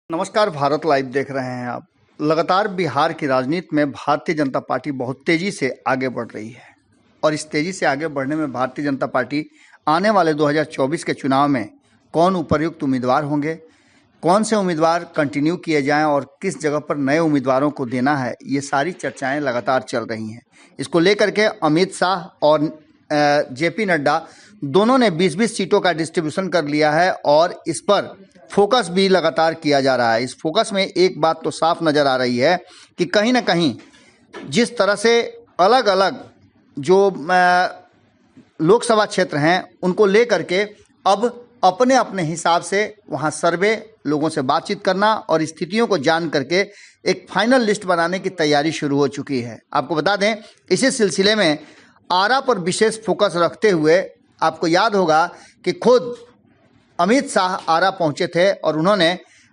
नमस्कार, भारत लाइव देख रहे हैं आप। लगातार बिहार की राजनीति में भारतीय जनता पार्टी बहुत तेजी से आगे बढ़ रही है और इस तेजी से आगे बढ़ने में भारतीय जनता पार्टी आने वाले 2024 के चुनाव में कौन उपयुक्त उम्मीदवार होंगे, कौन से उम्मीदवार कंटिन्यू किए जाएं और किस जगह पर नए उम्मीदवारों को देना है, ये सारी चर्चाएं लगातार चल रही हैं। इसको लेकर के अमित शाह और जेपी नड्डा दोनों ने 20-20 सीटों का डिस्ट्रीब्यूशन कर लिया है और इस पर फोकस भी लगातार किया जा रहा है। इस फोकस में एक बात तो साफ नज़र आ रही है कि कहीं ना कहीं जिस तरह से अलग अलग जो लोकसभा क्षेत्र हैं उनको लेकर के अब अपने अपने हिसाब से वहां सर्वे, लोगों से बातचीत करना और स्थितियों को जान करके एक फाइनल लिस्ट बनाने की तैयारी शुरू हो चुकी है। आपको बता दें, इसी सिलसिले में आरा पर विशेष फोकस रखते हुए आपको याद होगा कि खुद अमित शाह आरा पहुंचे थे और उन्होंने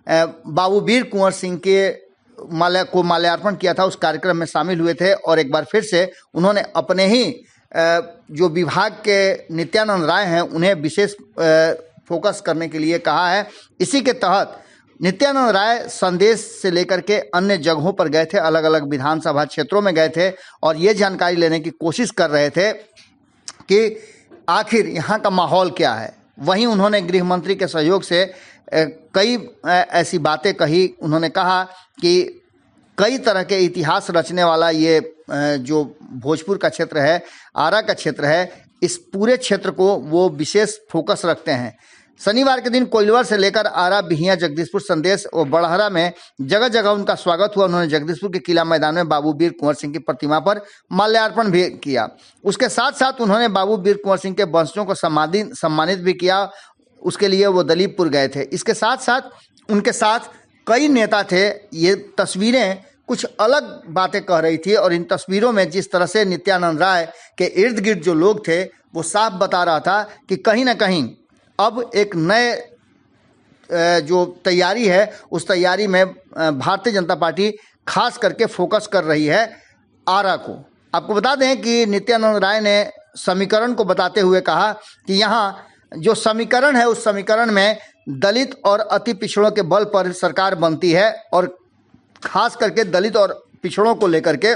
बाबू वीर कुंवर सिंह के माल्यार्पण किया था। उस कार्यक्रम में शामिल हुए थे और एक बार फिर से उन्होंने अपने ही जो विभाग के नित्यानंद राय हैं उन्हें विशेष फोकस करने के लिए कहा है। इसी के तहत नित्यानंद राय संदेश से लेकर के अन्य जगहों पर गए थे, अलग अलग विधानसभा क्षेत्रों में गए थे और ये जानकारी लेने की कोशिश कर रहे थे कि आखिर यहाँ का माहौल क्या है। वहीं उन्होंने गृह मंत्री के सहयोग से कई ऐसी बातें कही। उन्होंने कहा कि कई तरह के इतिहास रचने वाला ये जो भोजपुर का क्षेत्र है, आरा का क्षेत्र है, इस पूरे क्षेत्र को वो विशेष फोकस रखते हैं। शनिवार के दिन कोइलवर से लेकर आरा, बिहिया, जगदीशपुर, संदेश और बड़हरा में जगह जगह उनका स्वागत हुआ। उन्होंने जगदीशपुर के किला मैदान में बाबू वीर कुंवर सिंह की प्रतिमा पर माल्यार्पण भी किया। उसके साथ साथ उन्होंने बाबू वीर कुंवर सिंह के वंशजों को सम्मानित भी किया। उसके लिए वो दलीपपुर गए थे। इसके साथ साथ उनके साथ कई नेता थे। ये तस्वीरें कुछ अलग बातें कह रही थी और इन तस्वीरों में जिस तरह से नित्यानंद राय के इर्द गिर्द जो लोग थे वो साफ बता रहा था कि कहीं ना कहीं अब एक नए जो तैयारी है उस तैयारी में भारतीय जनता पार्टी खास करके फोकस कर रही है आरा को। आपको बता दें कि नित्यानंद राय ने समीकरण को बताते हुए कहा कि यहाँ जो समीकरण है उस समीकरण में दलित और अति पिछड़ों के बल पर सरकार बनती है और खास करके दलित और पिछड़ों को लेकर के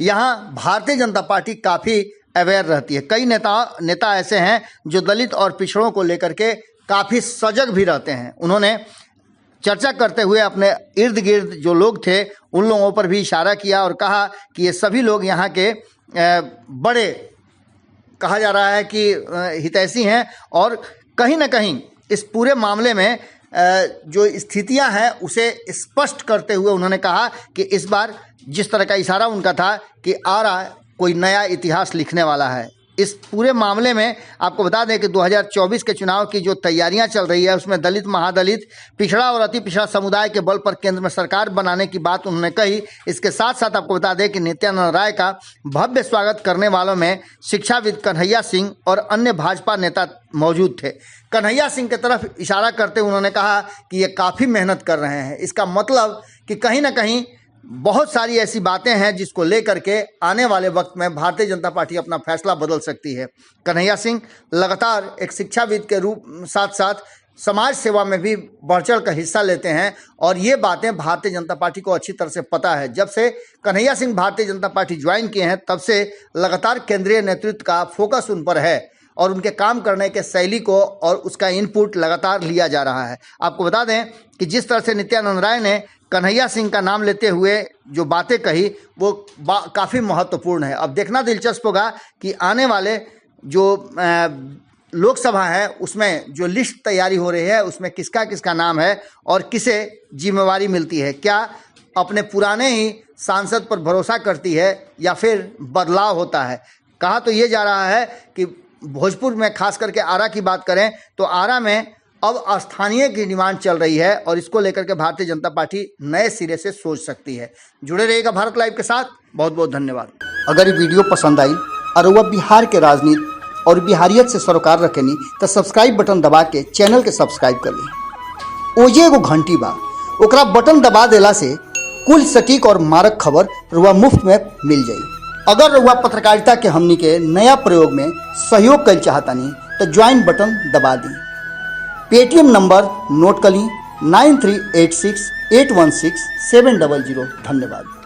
यहाँ भारतीय जनता पार्टी काफ़ी अवेयर रहती है। कई नेता ऐसे हैं जो दलित और पिछड़ों को लेकर के काफ़ी सजग भी रहते हैं। उन्होंने चर्चा करते हुए अपने इर्द गिर्द जो लोग थे उन लोगों पर भी इशारा किया और कहा कि ये सभी लोग यहाँ के बड़े, कहा जा रहा है कि हितैषी हैं और कहीं ना कहीं इस पूरे मामले में जो स्थितियां हैं उसे स्पष्ट करते हुए उन्होंने कहा कि इस बार जिस तरह का इशारा उनका था कि आरा कोई नया इतिहास लिखने वाला है। इस पूरे मामले में आपको बता दें कि 2024 के चुनाव की जो तैयारियां चल रही है उसमें दलित, महादलित, पिछड़ा और अति पिछड़ा समुदाय के बल पर केंद्र में सरकार बनाने की बात उन्होंने कही। इसके साथ साथ आपको बता दें कि नित्यानंद राय का भव्य स्वागत करने वालों में शिक्षाविद कन्हैया सिंह और अन्य भाजपा नेता मौजूद थे। कन्हैया सिंह की तरफ इशारा करते उन्होंने कहा कि ये काफ़ी मेहनत कर रहे हैं। इसका मतलब कि कहीं ना कहीं बहुत सारी ऐसी बातें हैं जिसको लेकर के आने वाले वक्त में भारतीय जनता पार्टी अपना फैसला बदल सकती है। कन्हैया सिंह लगातार एक शिक्षाविद के रूप साथ साथ समाज सेवा में भी बढ़ चढ़ कर हिस्सा लेते हैं और ये बातें भारतीय जनता पार्टी को अच्छी तरह से पता है। जब से कन्हैया सिंह भारतीय जनता पार्टी ज्वाइन किए हैं तब से लगातार केंद्रीय नेतृत्व का फोकस उन पर है और उनके काम करने के शैली को और उसका इनपुट लगातार लिया जा रहा है। आपको बता दें कि जिस तरह से नित्यानंद राय ने कन्हैया सिंह का नाम लेते हुए जो बातें कही वो काफ़ी महत्वपूर्ण है। अब देखना दिलचस्प होगा कि आने वाले जो लोकसभा है उसमें जो लिस्ट तैयारी हो रही है उसमें किसका किसका नाम है और किसे जिम्मेवारी मिलती है। क्या अपने पुराने ही सांसद पर भरोसा करती है या फिर बदलाव होता है। कहा तो ये जा रहा है कि भोजपुर में खास करके आरा की बात करें तो आरा में अब स्थानीय की डिमांड चल रही है और इसको लेकर के भारतीय जनता पार्टी नए सिरे से सोच सकती है। जुड़े रहिएगा भारत लाइव के साथ। बहुत बहुत धन्यवाद। अगर ये वीडियो पसंद आई और वह बिहार के राजनीति और बिहारियत से सरोकार रखेनी तो सब्सक्राइब बटन दबा के चैनल के सब्सक्राइब कर ली। ओजे एगो घंटी बा, ओकरा बटन दबा देला से कुल सटीक और मारक खबर रुआ मुफ्त में मिल जाई। अगर रुआ पत्रकारिता के हमनी के नया प्रयोग में सहयोग कर चाहतानी तो ज्वाइन बटन दबा दी। पेटीएम नंबर नोट कर ली 9386816700। धन्यवाद।